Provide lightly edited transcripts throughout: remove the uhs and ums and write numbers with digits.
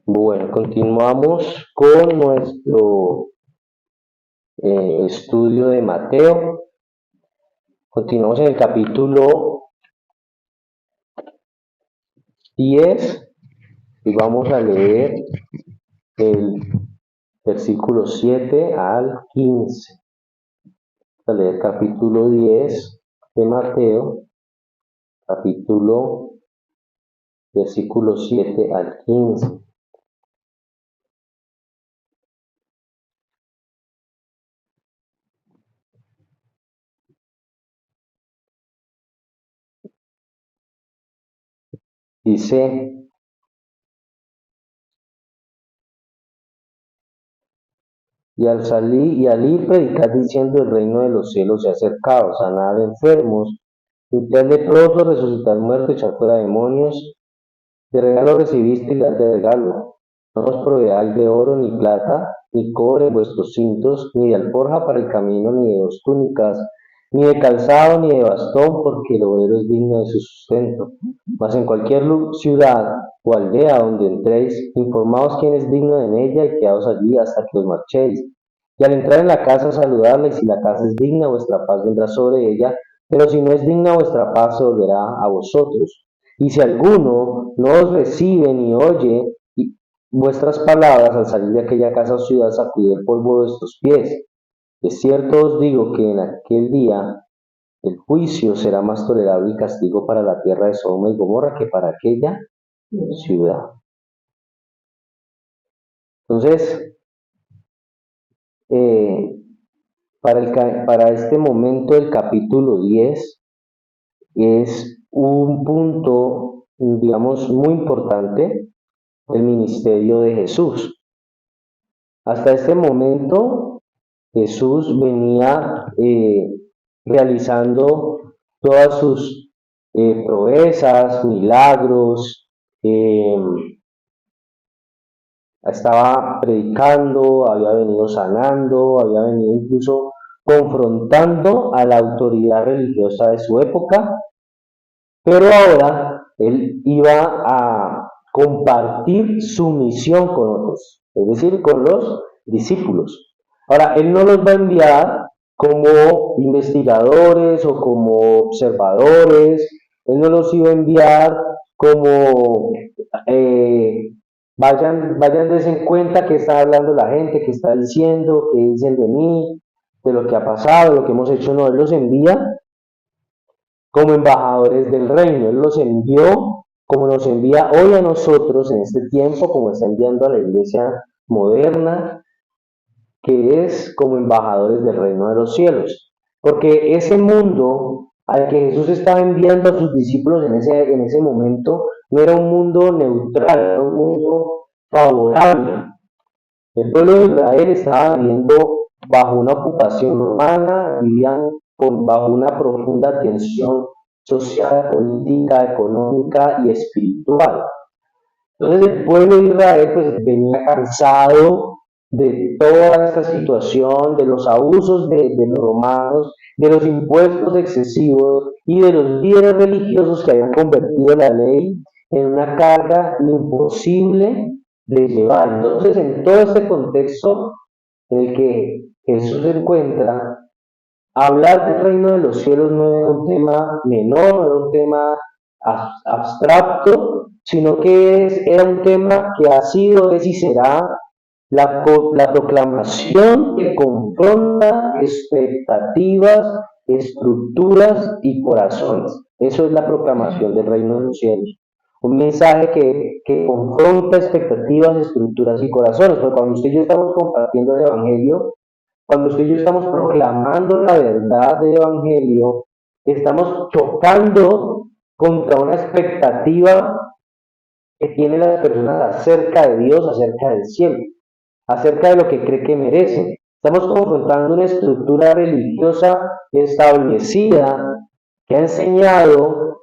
Bueno, continuamos con nuestro estudio de Mateo. Continuamos en el capítulo 10 y vamos a leer el versículo 7 al 15. Vamos a leer capítulo 10 de Mateo, capítulo versículo 7 al 15. Dice: y al ir predicad diciendo, el reino de los cielos se ha acercado, sanad enfermos, limpiad leprosos, resucitad muertos, echad fuera demonios. De regalo recibisteis, dad de regalo. No os proveáis de oro, ni plata, ni cobre en vuestros cintos, ni de alforja para el camino, ni de dos túnicas, ni de calzado, ni de bastón, porque el obrero es digno de su sustento. Mas en cualquier ciudad o aldea donde entréis, informaos quién es digno en ella y quedaos allí hasta que os marchéis. Y al entrar en la casa, saludadla, y si la casa es digna, vuestra paz vendrá sobre ella, pero si no es digna, vuestra paz se volverá a vosotros. Y si alguno no os recibe ni oye vuestras palabras, al salir de aquella casa o ciudad, sacudid el polvo de vuestros pies. De cierto os digo que en aquel día el juicio será más tolerable y castigo para la tierra de Sodoma y Gomorra que para aquella ciudad. Entonces, eh, para este momento el capítulo 10 es un punto, digamos, muy importante del ministerio de Jesús. Hasta este momento, Jesús venía realizando todas sus proezas, milagros, estaba predicando, había venido sanando, había venido incluso confrontando a la autoridad religiosa de su época, pero ahora él iba a compartir su misión con otros, es decir, con los discípulos. Ahora, él no los va a enviar como investigadores o como observadores, él no los iba a enviar como vayan en cuenta qué está hablando la gente, qué está diciendo, qué dicen de mí, de lo que ha pasado, de lo que hemos hecho. No, él los envía como embajadores del reino. Él los envió como nos envía hoy a nosotros en este tiempo, como está enviando a la iglesia moderna, que es como embajadores del reino de los cielos. Porque ese mundo al que Jesús estaba enviando a sus discípulos en ese momento no era un mundo neutral, era un mundo favorable. El pueblo de Israel estaba viviendo bajo una ocupación romana, vivían bajo una profunda tensión social, política, económica y espiritual. Entonces el pueblo de Israel pues venía cansado de toda esta situación, de los abusos de los romanos, de los impuestos excesivos y de los líderes religiosos que habían convertido la ley en una carga imposible de llevar. Entonces, en todo este contexto en el que Jesús se encuentra, hablar del reino de los cielos no era un tema menor, no era un tema abstracto, sino que era un tema que ha sido, es y será la proclamación que confronta expectativas, estructuras y corazones. Eso es la proclamación del reino de los cielos. Un mensaje que confronta expectativas, estructuras y corazones. Porque cuando usted y yo estamos compartiendo el Evangelio, cuando usted y yo estamos proclamando la verdad del Evangelio, estamos chocando contra una expectativa que tienen las personas acerca de Dios, acerca del cielo, acerca de lo que cree que merece. Estamos confrontando una estructura religiosa establecida que ha enseñado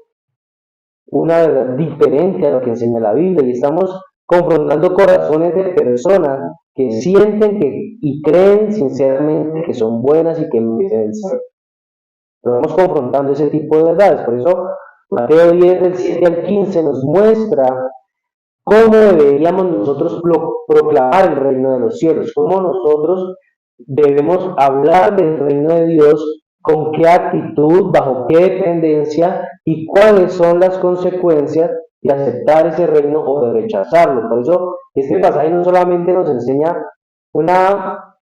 una verdad diferente a lo que enseña la Biblia, y estamos confrontando corazones de personas que sienten y creen sinceramente que son buenas y que merecen el cielo. Pero vamos confrontando ese tipo de verdades. Por eso Mateo 10 del 7 al 15 nos muestra cómo deberíamos nosotros proclamar el reino de los cielos, cómo nosotros debemos hablar del reino de Dios, con qué actitud, bajo qué dependencia y cuáles son las consecuencias de aceptar ese reino o de rechazarlo. Por eso este pasaje no solamente nos enseña una,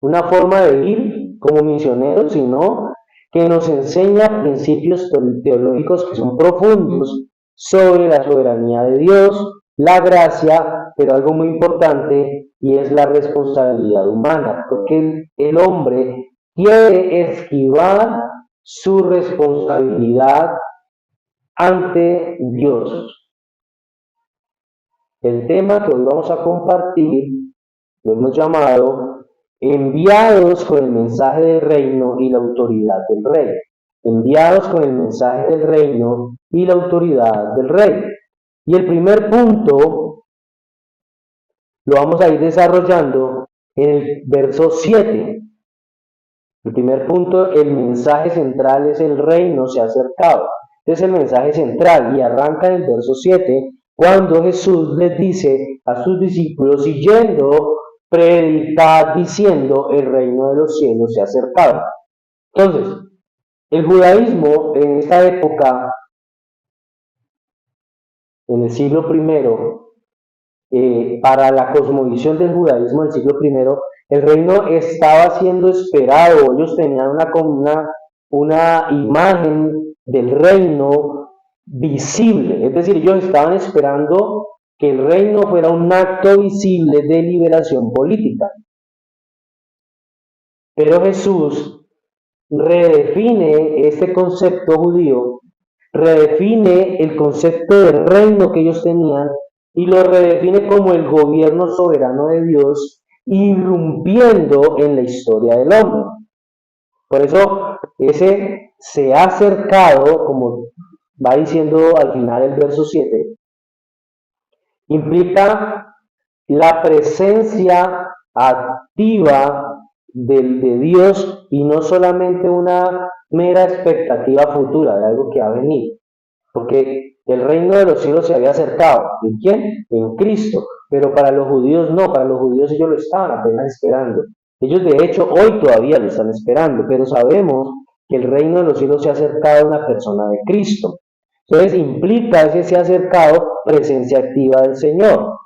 una forma de vivir como misioneros, sino que nos enseña principios teológicos que son profundos sobre la soberanía de Dios, la gracia, pero algo muy importante, y es la responsabilidad humana, porque el hombre quiere esquivar su responsabilidad ante Dios. El tema que hoy vamos a compartir lo hemos llamado enviados con el mensaje del reino y la autoridad del rey. Enviados con el mensaje del reino y la autoridad del rey. Y el primer punto lo vamos a ir desarrollando en el verso 7. El primer punto, el mensaje central es el reino se ha acercado. Este es el mensaje central y arranca en el verso 7, cuando Jesús les dice a sus discípulos, siguiendo, predicad diciendo, el reino de los cielos se ha acercado. Entonces, el judaísmo en esta época, en el siglo primero, para la cosmovisión del judaísmo del siglo primero, el reino estaba siendo esperado, ellos tenían una imagen del reino visible, es decir, ellos estaban esperando que el reino fuera un acto visible de liberación política. Pero Jesús redefine este concepto judío, redefine el concepto de reino que ellos tenían y lo redefine como el gobierno soberano de Dios, irrumpiendo en la historia del hombre. Por eso ese se ha acercado, como va diciendo al final el verso 7, implica la presencia activa de Dios y no solamente una mera expectativa futura de algo que va a venir. Porque el reino de los cielos se había acercado. ¿En quién? En Cristo. Pero para los judíos no, para los judíos ellos lo estaban apenas esperando. Ellos de hecho hoy todavía lo están esperando, pero sabemos que el reino de los cielos se ha acercado a una persona de Cristo. Entonces implica que se ha acercado presencia activa del Señor.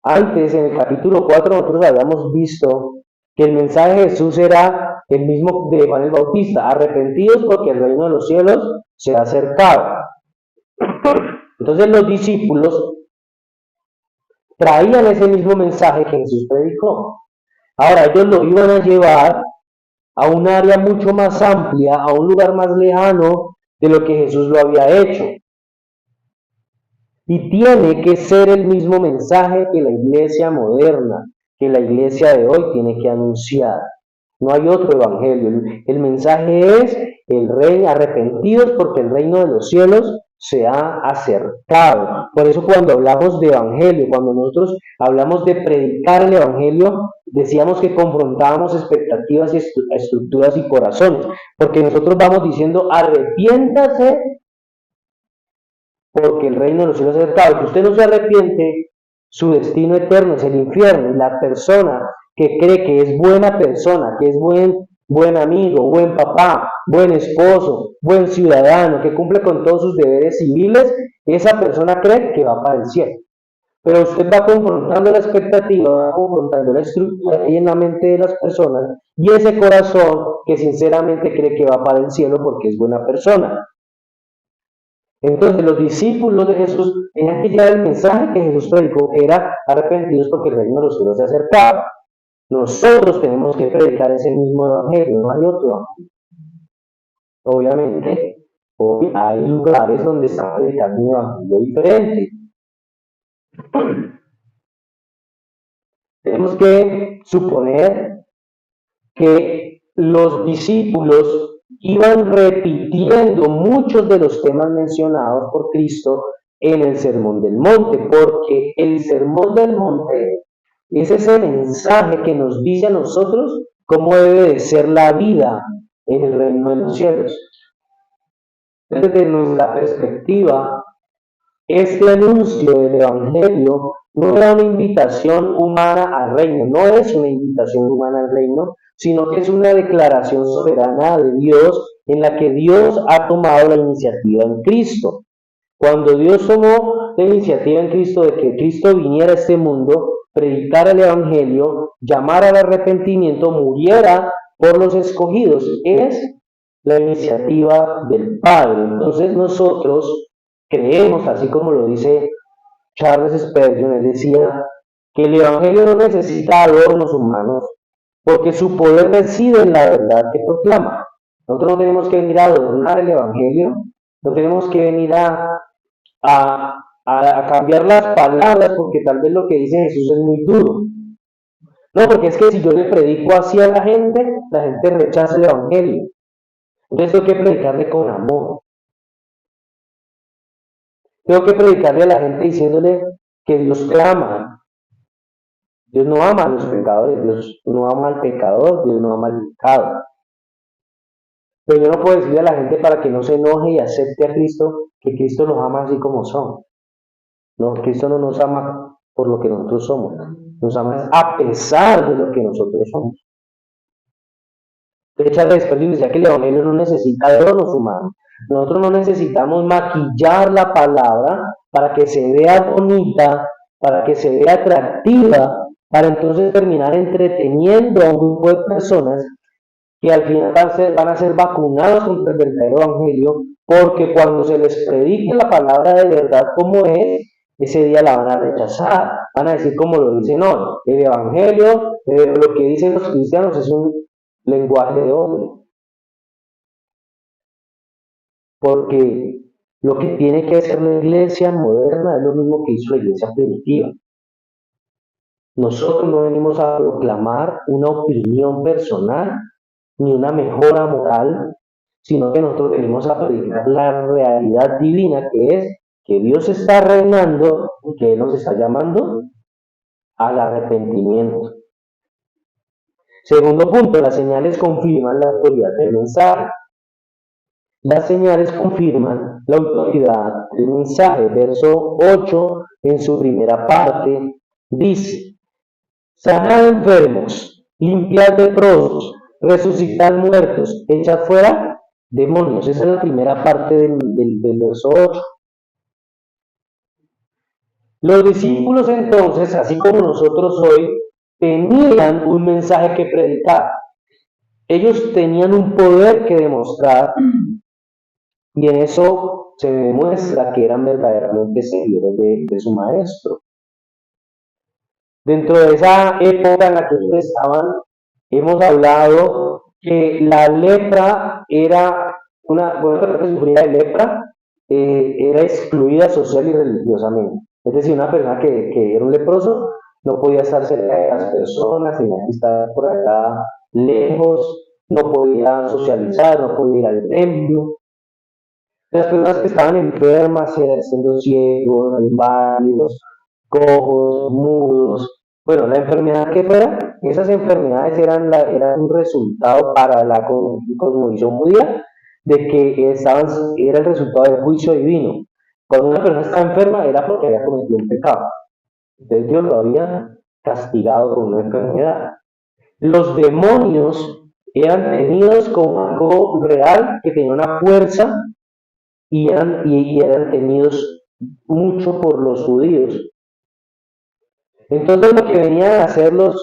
Antes, en el capítulo 4, nosotros habíamos visto que el mensaje de Jesús era el mismo de Juan el Bautista, arrepentidos porque el reino de los cielos se ha acercado. Entonces los discípulos traían ese mismo mensaje que Jesús predicó. Ahora ellos lo iban a llevar a un área mucho más amplia, a un lugar más lejano de lo que Jesús lo había hecho. Y tiene que ser el mismo mensaje que la iglesia moderna, que la iglesia de hoy tiene que anunciar. No hay otro evangelio. El mensaje es el rey arrepentidos porque el reino de los cielos se ha acercado. Por eso cuando hablamos de evangelio, cuando nosotros hablamos de predicar el evangelio, decíamos que confrontábamos expectativas y estructuras y corazones, porque nosotros vamos diciendo arrepiéntase porque el reino de los cielos es acercado. Si usted no se arrepiente, su destino eterno es el infierno. Y la persona que cree que es buena persona, que es buen amigo, buen papá, buen esposo, buen ciudadano, que cumple con todos sus deberes civiles, esa persona cree que va para el cielo. Pero usted va confrontando la expectativa, va confrontando la estructura ahí en la mente de las personas y ese corazón que sinceramente cree que va para el cielo porque es buena persona. Entonces los discípulos de Jesús tenían que llevar el mensaje que Jesús predicó, era arrepentidos porque el reino de los cielos se acercaba. Nosotros tenemos que predicar ese mismo evangelio, no hay otro. Obviamente, hoy hay lugares donde están predicando un evangelio diferente. Tenemos que suponer que los discípulos iban repitiendo muchos de los temas mencionados por Cristo en el Sermón del Monte, porque el Sermón del Monte es ese mensaje que nos dice a nosotros cómo debe de ser la vida en el reino de los cielos. Desde nuestra perspectiva, Este anuncio del Evangelio no era una invitación humana al reino, no es una invitación humana al reino, sino que es una declaración soberana de Dios en la que Dios ha tomado la iniciativa en Cristo. Cuando Dios tomó la iniciativa en Cristo de que Cristo viniera a este mundo, predicara el Evangelio, llamara al arrepentimiento, muriera por los escogidos, es la iniciativa del Padre. Entonces nosotros creemos, así como lo dice Charles Spurgeon, él decía que el Evangelio no necesita adornos humanos, porque su poder reside en la verdad que proclama. Nosotros no tenemos que venir a adornar el Evangelio, no tenemos que venir a cambiar las palabras, porque tal vez lo que dice Jesús es muy duro. No, porque es que si yo le predico así a la gente rechaza el Evangelio. Entonces tengo que predicarle con amor. Tengo que predicarle a la gente diciéndole que Dios te ama. Dios no ama a los pecadores, Dios no ama al pecador, Dios no ama al pecado. Pero yo no puedo decirle a la gente para que no se enoje y acepte a Cristo, que Cristo nos ama así como son. No, Cristo no nos ama por lo que nosotros somos, nos ama a pesar de lo que nosotros somos. De hecho, después decía que el Evangelio no necesita adornos humanos. Nosotros no necesitamos maquillar la palabra para que se vea bonita, para que se vea atractiva, para entonces terminar entreteniendo a un grupo de personas que al final van a ser vacunados contra el verdadero Evangelio, porque cuando se les predique la palabra de verdad como es, ese día la van a rechazar, van a decir como lo dicen hoy, el Evangelio, lo que dicen los cristianos es un lenguaje de hombre, porque lo que tiene que hacer la iglesia moderna es lo mismo que hizo la iglesia primitiva. Nosotros no venimos a proclamar una opinión personal ni una mejora moral, sino que nosotros venimos a predicar la realidad divina que es que Dios está reinando y que Él nos está llamando al arrepentimiento. Segundo punto, las señales confirman la autoridad del mensaje. Las señales confirman la autoridad del mensaje. Verso 8, en su primera parte, dice: sanad enfermos, limpiad leprosos, resucitad muertos, echad fuera demonios. Esa es la primera parte del verso 8. Los discípulos entonces, así como nosotros hoy, tenían un mensaje que predicar. Ellos tenían un poder que demostrar y en eso se demuestra que eran verdaderamente seguidores de su maestro. Dentro de esa época en la que ellos estaban, hemos hablado que la lepra era una persona que sufría de lepra, era excluida social y religiosamente. Es decir, una persona que era un leproso no podía estar cerca de las personas, tenía que estar por acá lejos, no podía socializar, no podía ir al templo. Las personas que estaban enfermas, siendo ciegos, inválidos, cojos, mudos, bueno, la enfermedad que fuera, esas enfermedades eran un resultado para la cosmovisión judía de que era el resultado del juicio divino. Cuando una persona está enferma era porque había cometido un pecado. Entonces Dios lo había castigado con una enfermedad. Los demonios eran tenidos como algo real que tenía una fuerza y eran tenidos mucho por los judíos. Entonces lo que venían a hacer los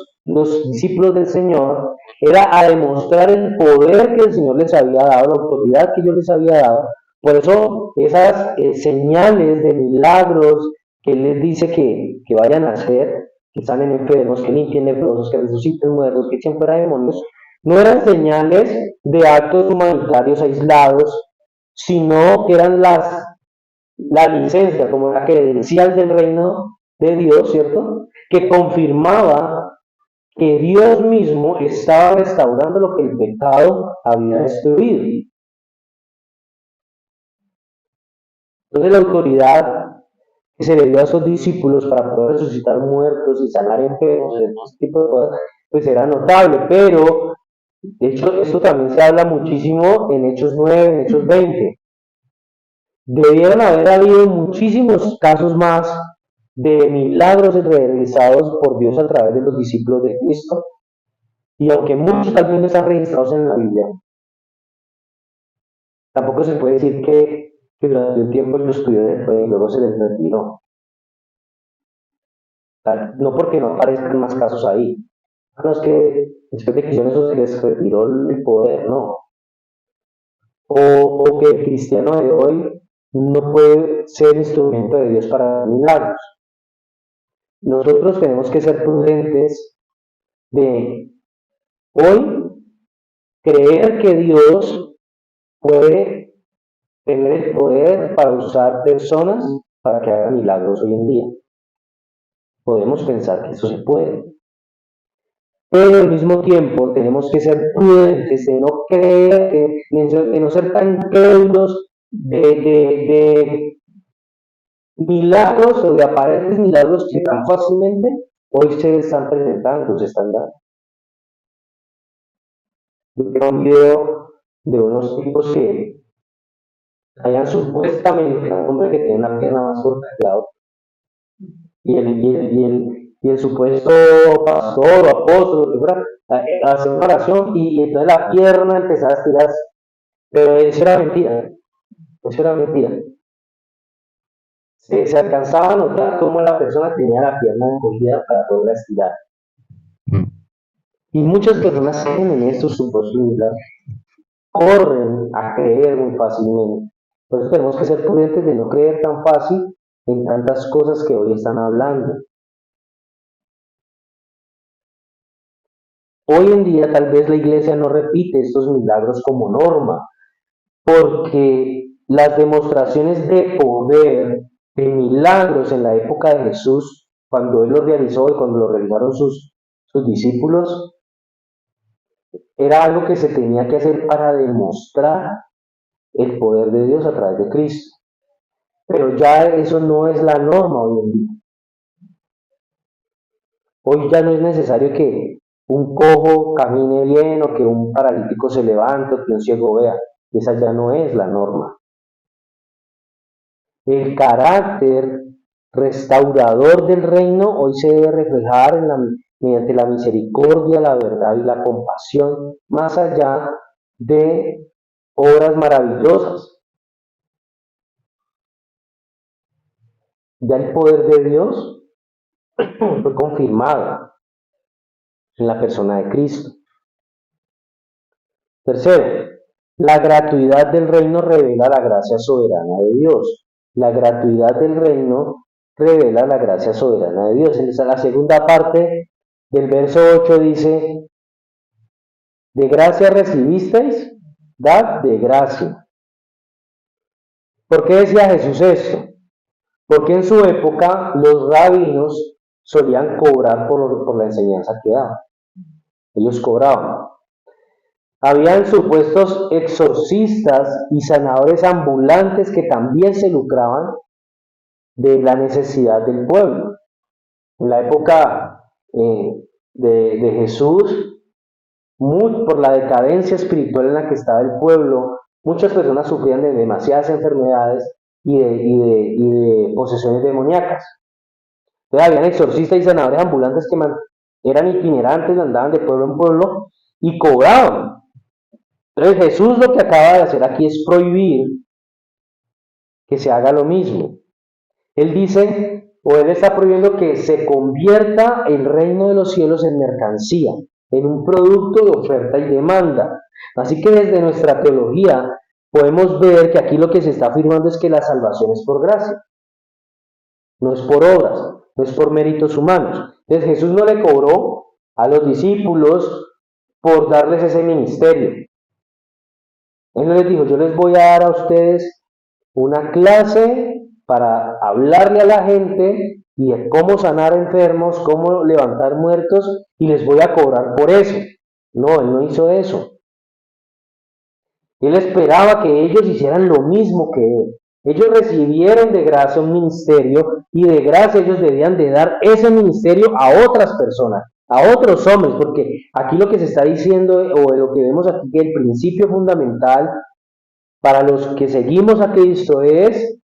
discípulos del Señor era a demostrar el poder que el Señor les había dado, la autoridad que Dios les había dado. Por eso esas señales de milagros que Él les dice que vayan a hacer, que salen enfermos, que limpien leprosos, que resuciten muertos, que echen fuera demonios, no eran señales de actos humanitarios aislados, sino que eran la licencia como la credencial del reino de Dios, ¿cierto? Que confirmaba que Dios mismo estaba restaurando lo que el pecado había destruido. Entonces la autoridad que se le dio a esos discípulos para poder resucitar muertos y sanar enfermos, este tipo de cosas, pues era notable, pero de hecho esto también se habla muchísimo en Hechos 9, en Hechos 20. Debieron haber habido muchísimos casos más de milagros realizados por Dios a través de los discípulos de Cristo, y aunque muchos tal vez no están registrados en la Biblia, tampoco se puede decir que durante un tiempo los estudió después y luego se les retiró. No porque no aparezcan más casos ahí. No es que después de que hicieron eso se les retiró el poder, no. O que el cristiano de hoy no puede ser instrumento de Dios para milagros. Nosotros tenemos que ser prudentes de hoy creer que Dios puede tener el poder para usar personas para que hagan milagros hoy en día. Podemos pensar que eso se puede. Pero al mismo tiempo tenemos que ser prudentes de no creer, de no ser tan incrédulos de milagros o de aparentes milagros que tan fácilmente hoy se están presentando, se están dando. Yo tengo un video de unos tipos que hayan supuestamente un hombre que tiene una pierna más corta que la otra. Y el supuesto pastor o apóstol, hace una oración y entonces la pierna empezaba a estirarse. Pero eso era mentira. Eso era mentira. Se alcanzaba a notar cómo la persona tenía la pierna encogida para poder estirar. Y muchas personas creen en estos supuestos milagros, corren a creer muy fácilmente. Por eso tenemos que ser prudentes de no creer tan fácil en tantas cosas que hoy están hablando. Hoy en día tal vez la iglesia no repite estos milagros como norma, porque las demostraciones de poder, de milagros en la época de Jesús, cuando él los realizó y cuando lo realizaron sus discípulos, era algo que se tenía que hacer para demostrar el poder de Dios a través de Cristo. Pero ya eso no es la norma hoy en día. Hoy ya no es necesario que un cojo camine bien o que un paralítico se levante o que un ciego vea. Esa ya no es la norma. El carácter restaurador del reino hoy se debe reflejar mediante la misericordia, la verdad y la compasión, más allá de obras maravillosas. Ya el poder de Dios fue confirmado en la persona de Cristo. Tercero, la gratuidad del reino revela la gracia soberana de Dios. La gratuidad del reino revela la gracia soberana de Dios. En la segunda parte del verso 8 dice, de gracia recibisteis, dad de gracia. ¿Por qué decía Jesús esto? Porque en su época los rabinos solían cobrar por la enseñanza que daban. Ellos cobraban. Habían supuestos exorcistas y sanadores ambulantes que también se lucraban de la necesidad del pueblo. En la época de Jesús, por la decadencia espiritual en la que estaba el pueblo, muchas personas sufrían de demasiadas enfermedades y de posesiones demoníacas. Entonces habían exorcistas y sanadores ambulantes que eran itinerantes, andaban de pueblo en pueblo y cobraban. Entonces Jesús lo que acaba de hacer aquí es prohibir que se haga lo mismo. Él dice, o él está prohibiendo que se convierta el reino de los cielos en mercancía, en un producto de oferta y demanda. Así que desde nuestra teología podemos ver que aquí lo que se está afirmando es que la salvación es por gracia, no es por obras, no es por méritos humanos. Entonces Jesús no le cobró a los discípulos por darles ese ministerio. Él les dijo, yo les voy a dar a ustedes una clase para hablarle a la gente y de cómo sanar enfermos, cómo levantar muertos, y les voy a cobrar por eso. No, él no hizo eso. Él esperaba que ellos hicieran lo mismo que él. Ellos recibieron de gracia un ministerio y de gracia ellos debían de dar ese ministerio a otras personas, a otros hombres, porque aquí lo que se está diciendo o lo que vemos aquí, que el principio fundamental Para los que seguimos a Cristo es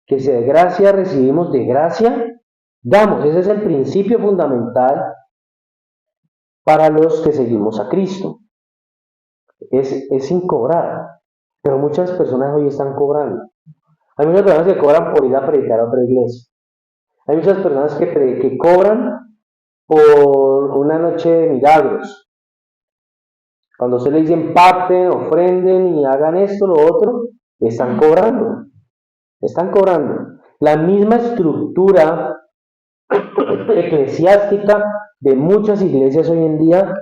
que si de gracia recibimos, de gracia damos. Ese es el principio fundamental para los que seguimos a Cristo. Es sin cobrar. Pero muchas personas hoy están cobrando. Hay muchas personas que cobran por ir a predicar a otra iglesia. Hay muchas personas que cobran por una noche de milagros. Cuando se le dicen parten, ofrenden y hagan esto, lo otro, están cobrando. Están cobrando. La misma estructura eclesiástica de muchas iglesias hoy en día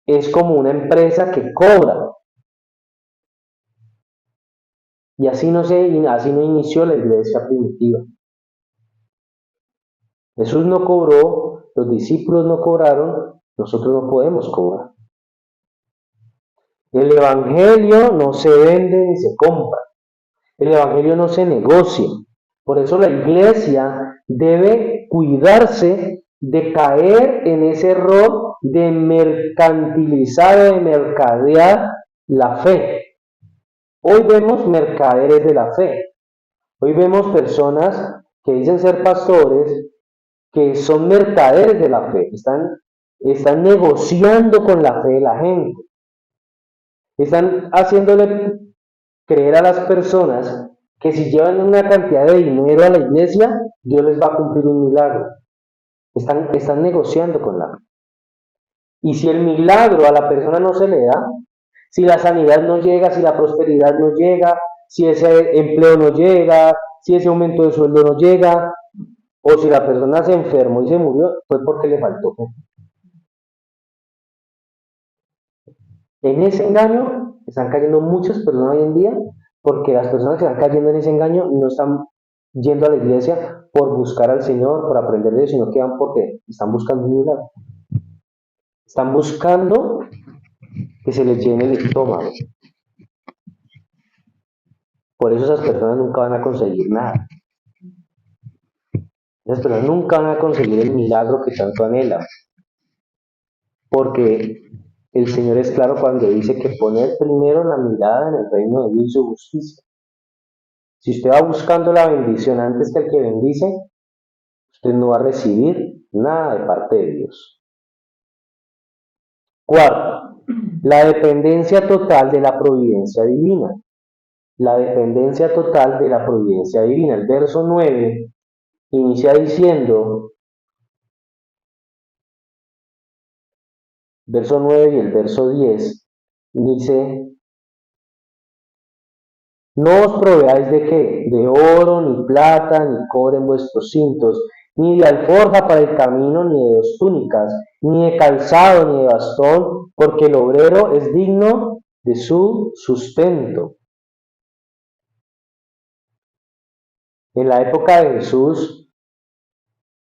es como una empresa que cobra. Y así así no inició la iglesia primitiva. Jesús no cobró, los discípulos no cobraron, nosotros no podemos cobrar. El evangelio no se vende ni se compra. El evangelio no se negocia. Por eso la iglesia debe cuidarse de caer en ese error de mercantilizar o de mercadear la fe. Hoy vemos mercaderes de la fe. Hoy vemos personas que dicen ser pastores, que son mercaderes de la fe. Están negociando con la fe de la gente. Están haciéndole creer a las personas que si llevan una cantidad de dinero a la iglesia, Dios les va a cumplir un milagro. Están negociando con la fe. Y si el milagro a la persona no se le da, si la sanidad no llega, si la prosperidad no llega, si ese empleo no llega, si ese aumento de sueldo no llega, o si la persona se enfermó y se murió, fue porque le faltó fe. En ese engaño están cayendo muchas personas hoy en día, porque las personas que están cayendo en ese engaño no están yendo a la iglesia por buscar al Señor, por aprender de Dios, sino que van porque están buscando un milagro. Están buscando que se les llene el estómago. Por eso esas personas nunca van a conseguir nada. Esas personas nunca van a conseguir el milagro que tanto anhelan. Porque el Señor es claro cuando dice que poner primero la mirada en el reino de Dios y su justicia. Si usted va buscando la bendición antes que el que bendice, usted no va a recibir nada de parte de Dios. Cuarto, la dependencia total de la providencia divina. La dependencia total de la providencia divina. El verso 9 inicia diciendo, verso 9 y el verso 10, dice, no os proveáis de qué, de oro, ni plata, ni cobre en vuestros cintos, ni de alforja para el camino, ni de dos túnicas, ni de calzado, ni de bastón, porque el obrero es digno de su sustento. En la época de Jesús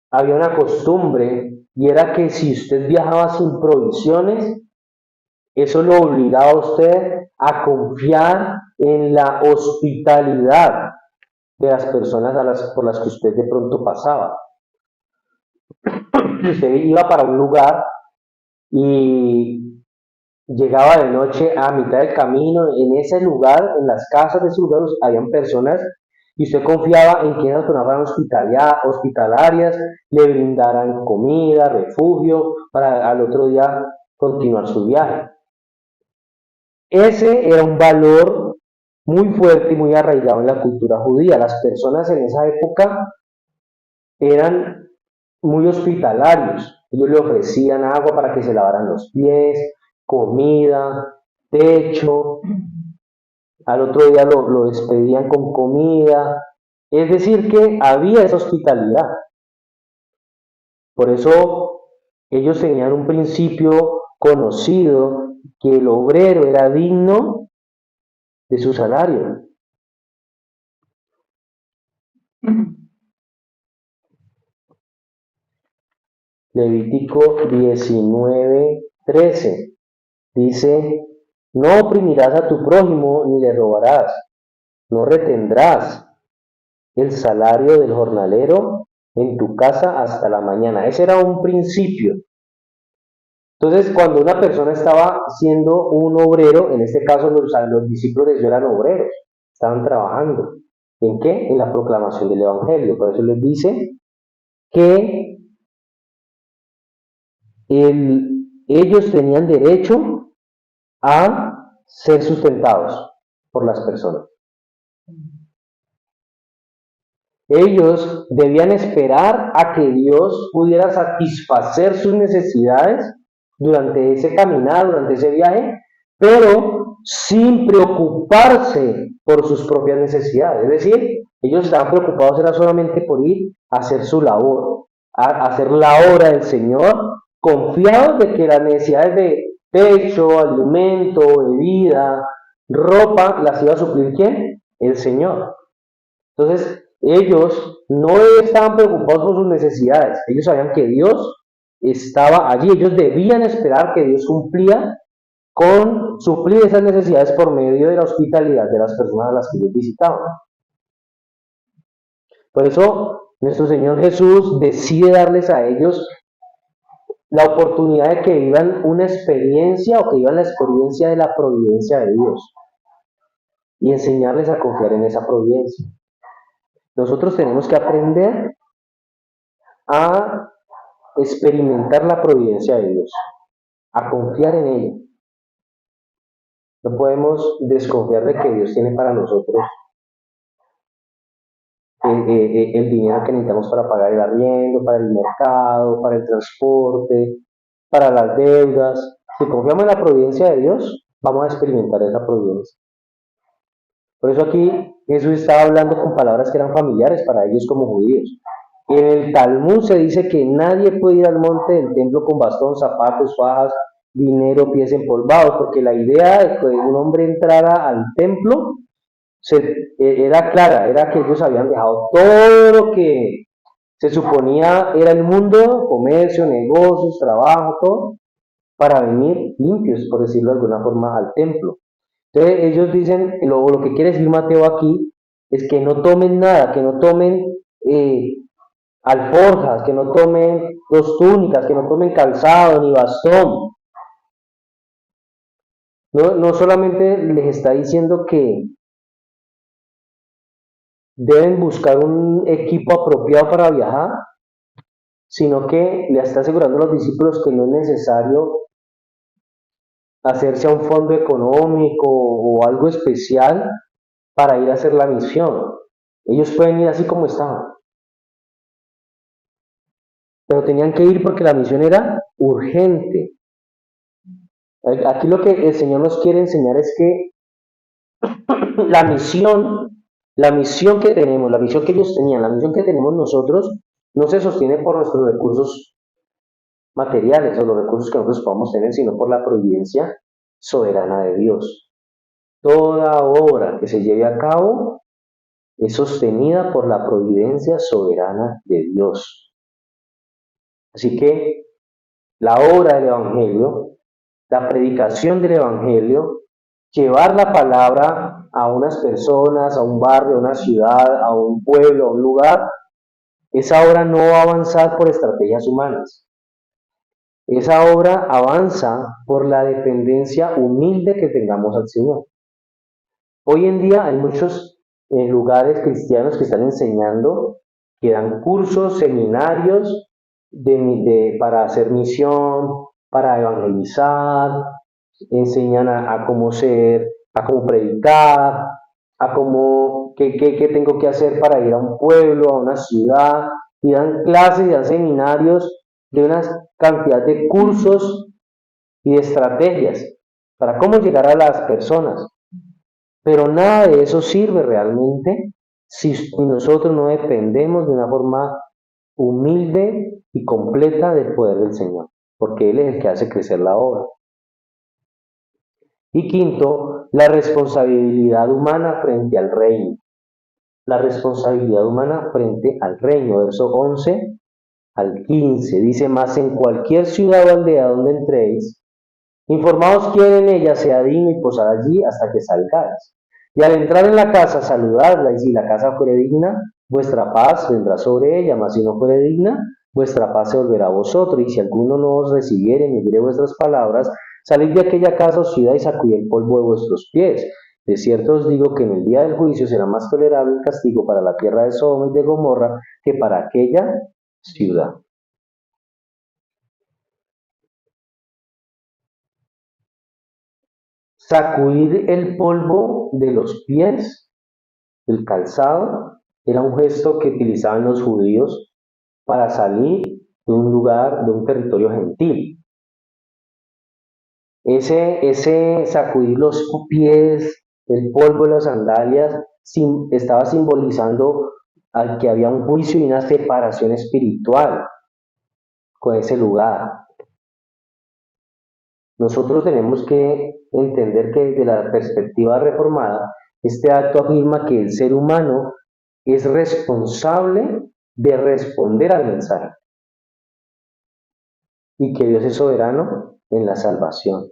había una costumbre y era que si usted viajaba sin provisiones, eso lo obligaba a usted a confiar en la hospitalidad de las personas por las que usted de pronto pasaba. Si usted iba para un lugar y llegaba de noche a mitad del camino, en ese lugar, en las casas de esos lugares, habían personas y usted confiaba en que esas personas fueran hospitalarias, le brindaran comida, refugio, para al otro día continuar su viaje. Ese era un valor muy fuerte y muy arraigado en la cultura judía. Las personas en esa época eran muy hospitalarios. Ellos le ofrecían agua para que se lavaran los pies, comida, techo. Al otro día lo despedían con comida. Es decir, que había esa hospitalidad. Por eso ellos tenían un principio conocido que el obrero era digno de su salario. Levítico 19:13 dice, no oprimirás a tu prójimo ni le robarás, no retendrás el salario del jornalero en tu casa hasta la mañana. Ese era un principio. Entonces, cuando una persona estaba siendo un obrero, en este caso los discípulos de Jesús eran obreros, estaban trabajando. ¿En qué? En la proclamación del Evangelio. Por eso les dice que ellos tenían derecho a ser sustentados por las personas. Ellos debían esperar a que Dios pudiera satisfacer sus necesidades durante ese caminar, durante ese viaje, pero sin preocuparse por sus propias necesidades. Es decir, ellos estaban preocupados era solamente por ir a hacer su labor, a hacer la obra del Señor, confiados de que las necesidades de techo, alimento, bebida, ropa, las iba a suplir ¿quién? El Señor. Entonces, ellos no estaban preocupados por sus necesidades, ellos sabían que Dios estaba allí, ellos debían esperar que Dios suplir esas necesidades por medio de la hospitalidad de las personas a las que ellos visitaban. Por eso, nuestro Señor Jesús decide darles a ellos la oportunidad de que vivan una experiencia o que vivan la experiencia de la providencia de Dios y enseñarles a confiar en esa providencia. Nosotros tenemos que aprender a experimentar la providencia de Dios, a confiar en ella. No podemos desconfiar de que Dios tiene para nosotros el dinero que necesitamos para pagar el arriendo, para el mercado, para el transporte, para las deudas. Si confiamos en la providencia de Dios, vamos a experimentar esa providencia. Por eso aquí Jesús estaba hablando con palabras que eran familiares para ellos como judíos. En el Talmud se dice que nadie puede ir al monte del templo con bastón, zapatos, fajas, dinero, pies empolvados, porque la idea de que un hombre entrara al templo era clara, era que ellos habían dejado todo lo que se suponía era el mundo, comercio, negocios, trabajo, todo, para venir limpios, por decirlo de alguna forma, al templo. Entonces ellos dicen, lo que quiere decir Mateo aquí, es que no tomen nada, que no tomen alforjas, que no tomen dos túnicas, que no tomen calzado ni bastón. No solamente les está diciendo que deben buscar un equipo apropiado para viajar, sino que le está asegurando a los discípulos que no es necesario hacerse a un fondo económico o algo especial para ir a hacer la misión. Ellos pueden ir así como estaban, pero tenían que ir porque la misión era urgente. Aquí lo que el Señor nos quiere enseñar es que la misión que tenemos, la misión que ellos tenían, la misión que tenemos nosotros, no se sostiene por nuestros recursos materiales o los recursos que nosotros podamos tener, sino por la providencia soberana de Dios. Toda obra que se lleve a cabo es sostenida por la providencia soberana de Dios. Así que la obra del Evangelio, la predicación del Evangelio, llevar la palabra a unas personas, a un barrio, a una ciudad, a un pueblo, a un lugar, esa obra no va a avanzar por estrategias humanas. Esa obra avanza por la dependencia humilde que tengamos al Señor. Hoy en día hay muchos lugares cristianos que están enseñando, que dan cursos, seminarios para hacer misión, para evangelizar, enseñan a cómo ser, a cómo predicar, a cómo, qué tengo que hacer para ir a un pueblo, a una ciudad, y dan clases y dan seminarios de una cantidad de cursos y de estrategias para cómo llegar a las personas. Pero nada de eso sirve realmente si nosotros no dependemos de una forma humilde y completa del poder del Señor, porque Él es el que hace crecer la obra. Y quinto, la responsabilidad humana frente al reino. La responsabilidad humana frente al reino, verso 11 al 15, dice: más en cualquier ciudad o aldea donde entréis, informaos quién en ella sea digno y posad allí hasta que salgáis. Y al entrar en la casa, saludadla, y si la casa fuere digna, vuestra paz vendrá sobre ella, mas si no fuere digna, vuestra paz se volverá a vosotros. Y si alguno no os recibiere ni oyere vuestras palabras, salid de aquella casa o ciudad y sacudid el polvo de vuestros pies. De cierto os digo que en el día del juicio será más tolerable el castigo para la tierra de Sodoma y de Gomorra que para aquella ciudad. Sacudir el polvo de los pies, el calzado, era un gesto que utilizaban los judíos para salir de un lugar, de un territorio gentil. Ese sacudir los pies, el polvo de las sandalias, estaba simbolizando al que había un juicio y una separación espiritual con ese lugar. Nosotros tenemos que entender que desde la perspectiva reformada, este acto afirma que el ser humano es responsable de responder al mensaje y que Dios es soberano en la salvación.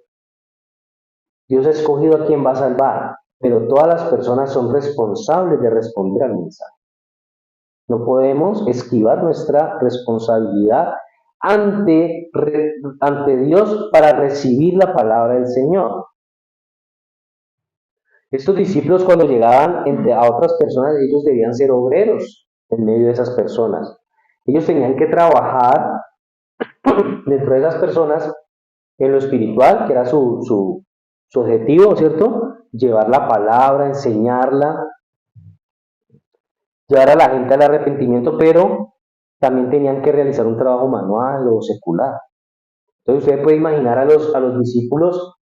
Dios ha escogido a quien va a salvar, pero todas las personas son responsables de responder al mensaje. No podemos esquivar nuestra responsabilidad ante, ante Dios para recibir la palabra del Señor. Estos discípulos cuando llegaban a otras personas, ellos debían ser obreros en medio de esas personas. Ellos tenían que trabajar dentro de esas personas en lo espiritual, que era su objetivo, ¿cierto? Llevar la palabra, enseñarla, llevar a la gente al arrepentimiento, pero también tenían que realizar un trabajo manual o secular. Entonces usted puede imaginar a los discípulos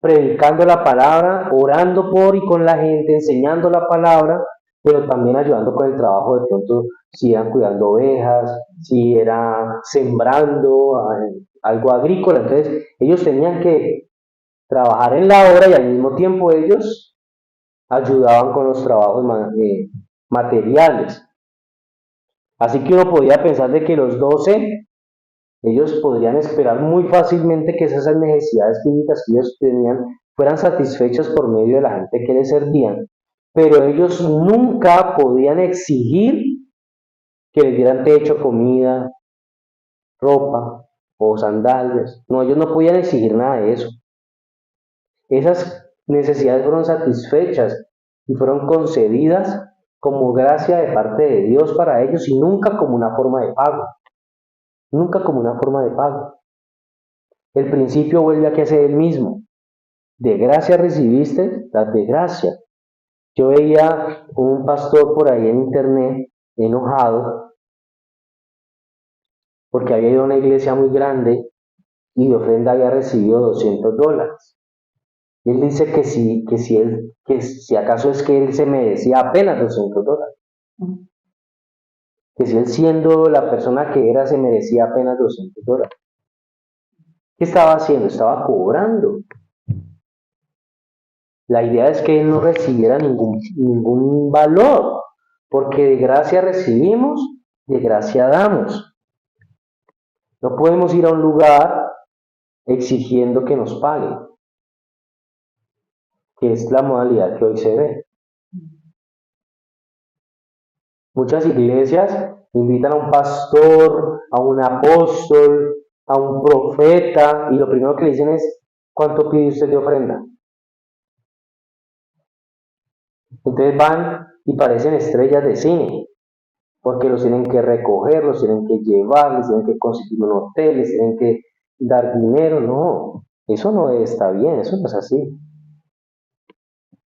predicando la palabra, orando por y con la gente, enseñando la palabra, pero también ayudando con el trabajo de pronto, si eran cuidando ovejas, si era sembrando algo agrícola. Entonces ellos tenían que trabajar en la obra y al mismo tiempo ellos ayudaban con los trabajos materiales. Así que uno podía pensar de que los 12, ellos podrían esperar muy fácilmente que esas necesidades físicas que ellos tenían fueran satisfechas por medio de la gente que les servían, pero ellos nunca podían exigir que les dieran techo, comida, ropa o sandalias. No, ellos no podían exigir nada de eso. Esas necesidades fueron satisfechas y fueron concedidas como gracia de parte de Dios para ellos y nunca como una forma de pago. Nunca como una forma de pago. El principio vuelve a ser el mismo. De gracia recibiste, das de gracia. Yo veía un pastor por ahí en internet enojado porque había ido a una iglesia muy grande y de ofrenda había recibido $200. Y él dice que si acaso es que él se merecía apenas $200. Que si él siendo la persona que era se merecía apenas $200. ¿Qué estaba haciendo? Estaba cobrando. La idea es que él no recibiera ningún valor, porque de gracia recibimos, de gracia damos. No podemos ir a un lugar exigiendo que nos paguen, que es la modalidad que hoy se ve. Muchas iglesias invitan a un pastor, a un apóstol, a un profeta, y lo primero que le dicen es, ¿cuánto pide usted de ofrenda? Entonces van y parecen estrellas de cine, porque los tienen que recoger, los tienen que llevar, les tienen que conseguir un hotel, les tienen que dar dinero. No, eso no está bien, eso no es así.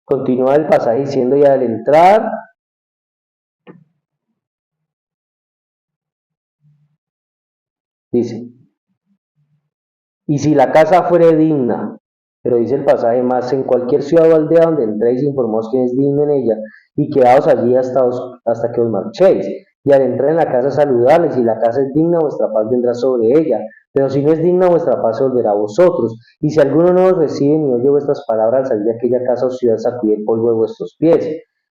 Continúa el pasaje diciendo, y al entrar, dice, y si la casa fuere digna, pero dice el pasaje más, en cualquier ciudad o aldea donde entréis, informós quién es digno en ella, y quedaos allí hasta que os marchéis. Y al entrar en la casa saludarles, si la casa es digna, vuestra paz vendrá sobre ella. Pero si no es digna, vuestra paz se volverá a vosotros. Y si alguno no os recibe ni oye vuestras palabras, al salir de aquella casa o ciudad, sacudid el polvo de vuestros pies.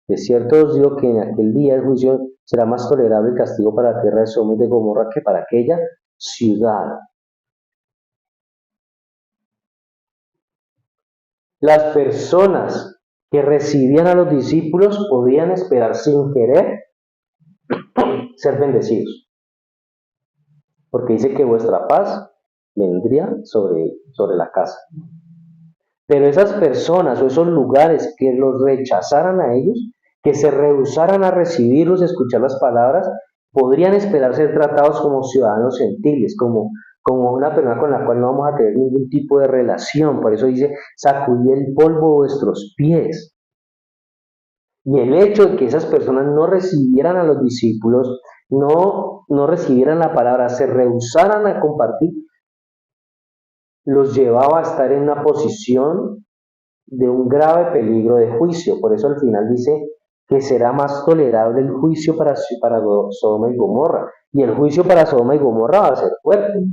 De cierto os digo que en aquel día el juicio será más tolerable el castigo para la tierra de Sodoma y de Gomorra que para aquella ciudad. Las personas que recibían a los discípulos podían esperar sin querer ser bendecidos, porque dice que vuestra paz vendría sobre la casa. Pero esas personas o esos lugares que los rechazaran a ellos, que se rehusaran a recibirlos, a escuchar las palabras, podrían esperar ser tratados como ciudadanos gentiles, como una persona con la cual no vamos a tener ningún tipo de relación. Por eso dice, sacudí el polvo de vuestros pies. Y el hecho de que esas personas no recibieran a los discípulos, no recibieran la palabra, se rehusaran a compartir, los llevaba a estar en una posición de un grave peligro de juicio. Por eso al final dice que será más tolerable el juicio para Sodoma y Gomorra. Y el juicio para Sodoma y Gomorra va a ser fuerte.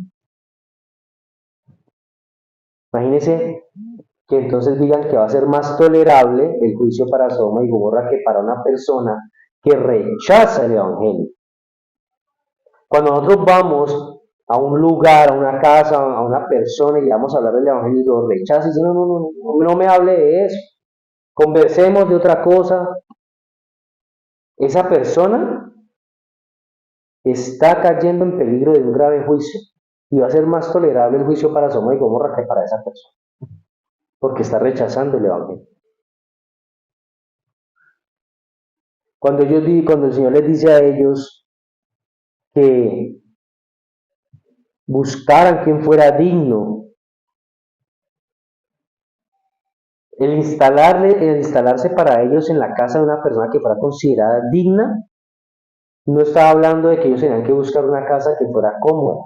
Imagínense que entonces digan que va a ser más tolerable el juicio para Sodoma y Gomorra que para una persona que rechaza el Evangelio. Cuando nosotros vamos a un lugar, a una casa, a una persona y vamos a hablar del Evangelio y lo rechaza y dice, no me hable de eso, conversemos de otra cosa, esa persona está cayendo en peligro de un grave juicio y va a ser más tolerable el juicio para Sodoma y Gomorra que para esa persona, porque está rechazando el Evangelio. Cuando el Señor les dice a ellos que buscaran quien fuera digno, el instalarse para ellos en la casa de una persona que fuera considerada digna, no estaba hablando de que ellos tenían que buscar una casa que fuera cómoda.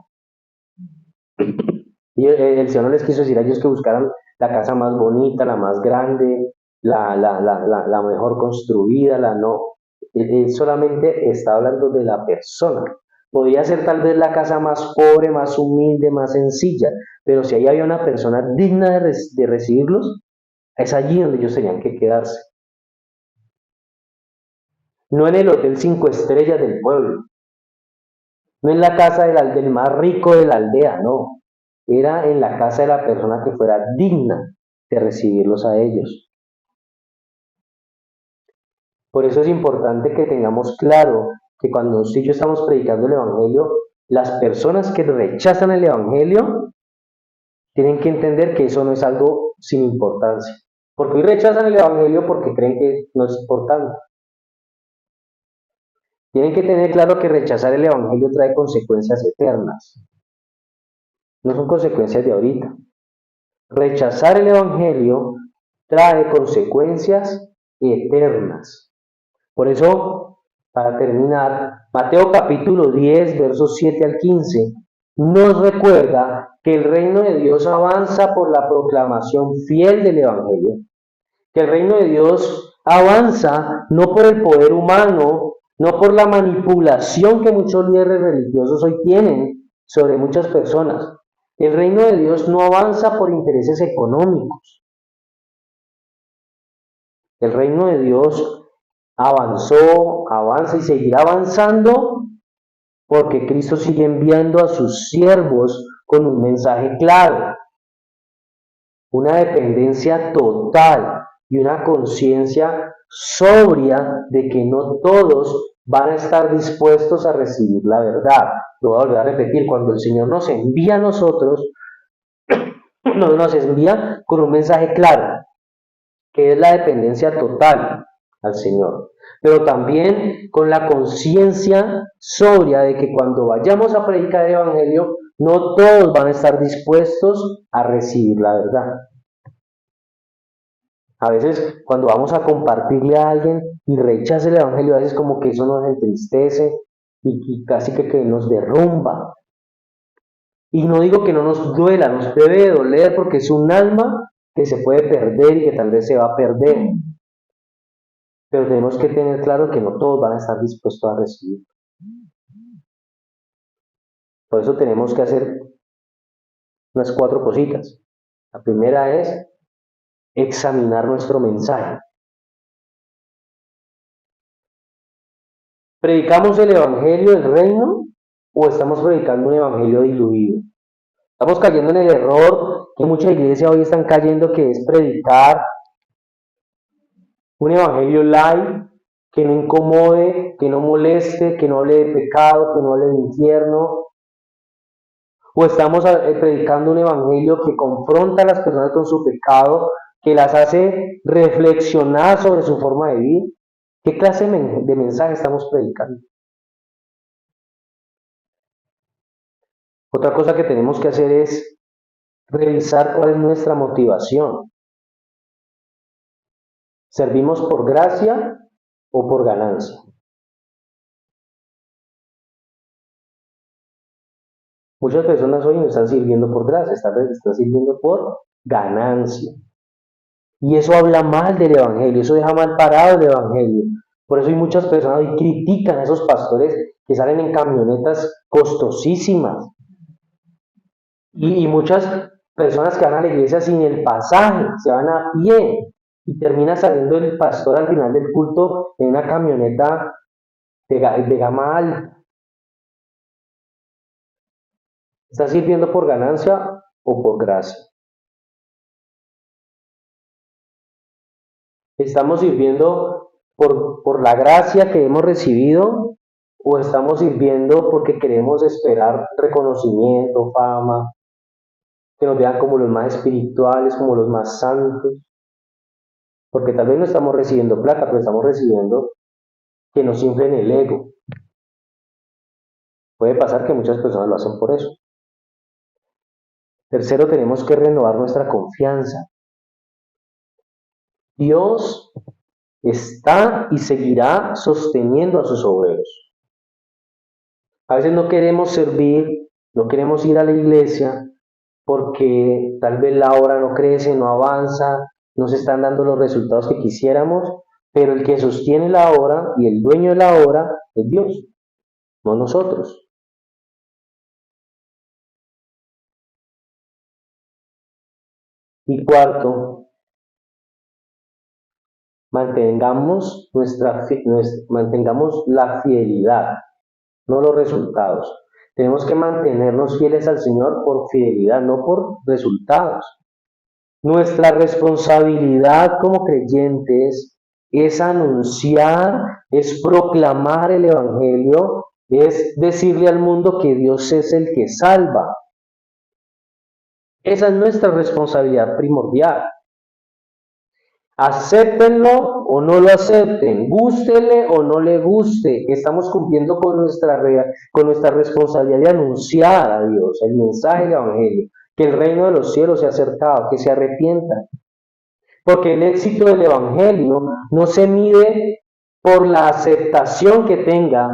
Y el Señor no les quiso decir a ellos que buscaran la casa más bonita, la más grande, la mejor construida, la no. Él solamente está hablando de la persona. Podría ser tal vez la casa más pobre, más humilde, más sencilla, pero si ahí había una persona digna de recibirlos, es allí donde ellos tenían que quedarse. No en el hotel 5 estrellas del pueblo, no en la casa del más rico de la aldea, no. Era en la casa de la persona que fuera digna de recibirlos a ellos. Por eso es importante que tengamos claro que cuando usted y yo estamos predicando el Evangelio, las personas que rechazan el Evangelio tienen que entender que eso no es algo sin importancia. Porque hoy rechazan el Evangelio porque creen que no es importante. Tienen que tener claro que rechazar el Evangelio trae consecuencias eternas. No son consecuencias de ahorita. Rechazar el Evangelio trae consecuencias eternas. Por eso, para terminar, Mateo capítulo 10, versos 7 al 15, nos recuerda que el reino de Dios avanza por la proclamación fiel del Evangelio, que el reino de Dios avanza no por el poder humano, no por la manipulación que muchos líderes religiosos hoy tienen sobre muchas personas. El reino de Dios no avanza por intereses económicos. El reino de Dios avanzó, avanza y seguirá avanzando porque Cristo sigue enviando a sus siervos con un mensaje claro, una dependencia total y una conciencia sobria de que no todos van a estar dispuestos a recibir la verdad. Lo voy a volver a repetir, cuando el Señor nos envía a nosotros, nos envía con un mensaje claro, que es la dependencia total al Señor, pero también con la conciencia sobria de que cuando vayamos a predicar el Evangelio, no todos van a estar dispuestos a recibir la verdad. A veces cuando vamos a compartirle a alguien y rechaza el Evangelio, a veces como que eso nos entristece y casi que nos derrumba. Y no digo que no nos duela, nos debe de doler porque es un alma que se puede perder y que tal vez se va a perder. Pero tenemos que tener claro que no todos van a estar dispuestos a recibir. Por eso tenemos que hacer unas 4 cositas. La primera es examinar nuestro mensaje. ¿Predicamos el Evangelio del Reino o estamos predicando un Evangelio diluido? Estamos cayendo en el error que muchas iglesias hoy están cayendo, que es predicar un Evangelio light, que no incomode, que no moleste, que no hable de pecado, que no hable de infierno. ¿O estamos predicando un evangelio que confronta a las personas con su pecado, que las hace reflexionar sobre su forma de vivir? ¿Qué clase de mensaje estamos predicando? Otra cosa que tenemos que hacer es revisar cuál es nuestra motivación. ¿Servimos por gracia o por ganancia? Muchas personas hoy no están sirviendo por gracia, están sirviendo por ganancia. Y eso habla mal del Evangelio, eso deja mal parado el Evangelio. Por eso hay muchas personas hoy critican a esos pastores que salen en camionetas costosísimas. Y muchas personas que van a la iglesia sin el pasaje, se van a pie. Y termina saliendo el pastor al final del culto en una camioneta de gama alta. ¿Está sirviendo por ganancia o por gracia? ¿Estamos sirviendo por la gracia que hemos recibido o estamos sirviendo porque queremos esperar reconocimiento, fama, que nos vean como los más espirituales, como los más santos? Porque tal vez no estamos recibiendo plata, pero estamos recibiendo que nos inflen el ego. Puede pasar que muchas personas lo hacen por eso. Tercero, tenemos que renovar nuestra confianza. Dios está y seguirá sosteniendo a sus obreros. A veces no queremos servir, no queremos ir a la iglesia porque tal vez la obra no crece, no avanza, no se están dando los resultados que quisiéramos, pero el que sostiene la obra y el dueño de la obra es Dios, no nosotros. Y cuarto, mantengamos mantengamos la fidelidad, no los resultados. Tenemos que mantenernos fieles al Señor por fidelidad, no por resultados. Nuestra responsabilidad como creyentes es anunciar, es proclamar el Evangelio, es decirle al mundo que Dios es el que salva. Esa es nuestra responsabilidad primordial. Acéptenlo o no lo acepten, gústele o no le guste, estamos cumpliendo con nuestra responsabilidad de anunciar a Dios el mensaje del Evangelio, que el reino de los cielos se ha acercado, que se arrepientan. Porque el éxito del Evangelio no se mide por la aceptación que tenga,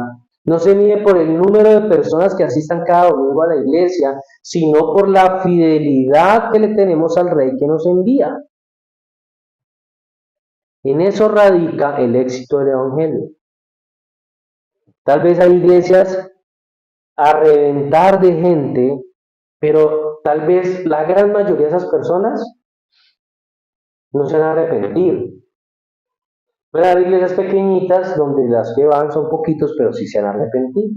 no se mide por el número de personas que asistan cada domingo a la iglesia, sino por la fidelidad que le tenemos al Rey que nos envía. En eso radica el éxito del Evangelio. Tal vez hay iglesias a reventar de gente, pero tal vez la gran mayoría de esas personas no se van a arrepentir. Puede haber iglesias pequeñitas donde las que van son poquitos, pero sí se han arrepentido.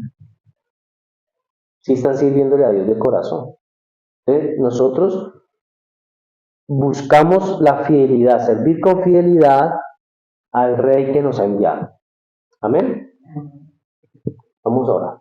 Sí están sirviéndole a Dios de corazón. Entonces, nosotros buscamos la fidelidad, servir con fidelidad al Rey que nos ha enviado. Amén. Vamos ahora.